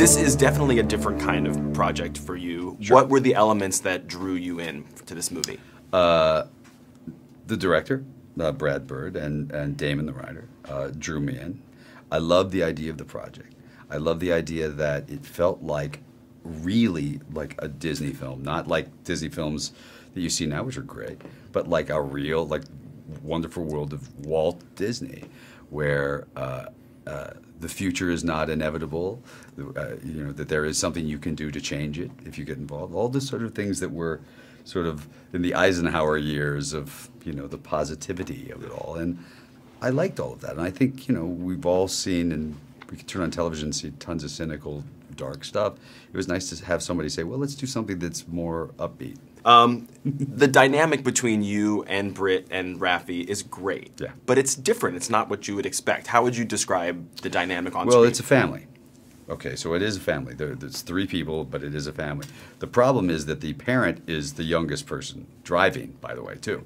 This is definitely a different kind of project for you. Sure. What were the elements that drew you in to this movie? The director, Brad Bird, and Damon, the writer, drew me in. I love the idea of the project. I love the idea that it felt like really like a Disney film, not like Disney films that you see now, which are great, but like a real, like, wonderful world of Walt Disney, where the future is not inevitable, you know, that there is something you can do to change it if you get involved. All the sort of things that were sort of in the Eisenhower years of, you know, the positivity of it all. And I liked all of that. And I think, you know, we've all seen, and we can turn on television and see tons of cynical, dark stuff. It was nice to have somebody say, well, let's do something that's more upbeat. The dynamic between you and Britt and Raffi is great. Yeah. But it's different. It's not what you would expect. How would you describe the dynamic on Well, screen? it's a family. Okay, so it is a family. There's 3 people, but it is a family. The problem is that the parent is the youngest person driving, by the way, too.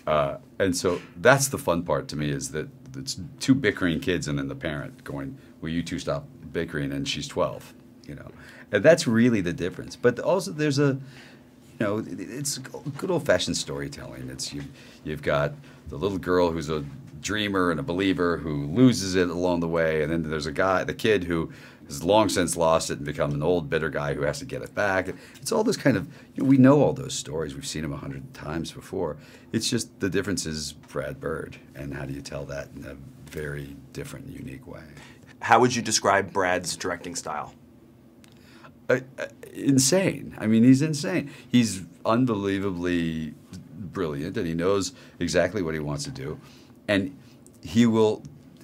And so that's the fun part to me, is that it's 2 bickering kids and then the parent going, will you 2 stop bickering? And she's 12, you know. And that's really the difference. But also there's a, you know, it's good old-fashioned storytelling. It's you've got the little girl who's a dreamer and a believer who loses it along the way, and then there's the kid who has long since lost it and become an old bitter guy who has to get it back. It's all this kind of, you know, we know all those stories. We've seen them 100 times before. It's just the difference is Brad Bird, and how do you tell that in a very different, unique way. How would you describe Brad's directing style? Insane. I mean, he's insane. He's unbelievably brilliant, and he knows exactly what he wants to do. And he will,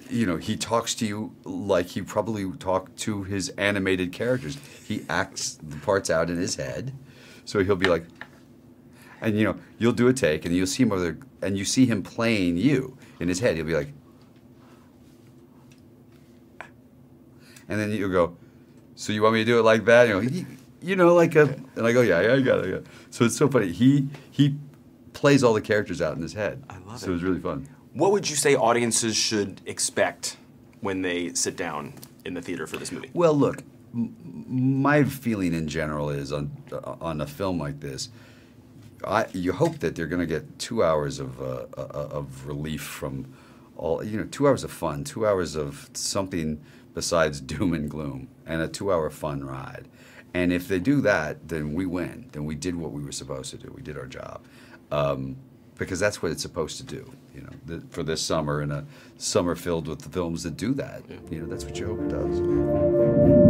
you know, he talks to you like he probably talked to his animated characters. He acts the parts out in his head. So he'll be like, and, you know, you'll do a take, and you'll see him over there, and you see him playing you in his head. He'll be like, and then you'll go, so you want me to do it like that? You know, like a, and I go, yeah, I got it. Yeah. So it's so funny. He plays all the characters out in his head. I love it. So it was really fun. What would you say audiences should expect when they sit down in the theater for this movie? Well, look, my feeling in general is on a film like this, you hope that they're going to get 2 hours of relief from all, you know, 2 hours of fun, 2 hours of something besides doom and gloom, and a 2-hour fun ride. And if they do that, then we win. Then we did what we were supposed to do. We did our job. Because that's what it's supposed to do, you know, for this summer, and a summer filled with the films that do that. You know, that's what you hope it does.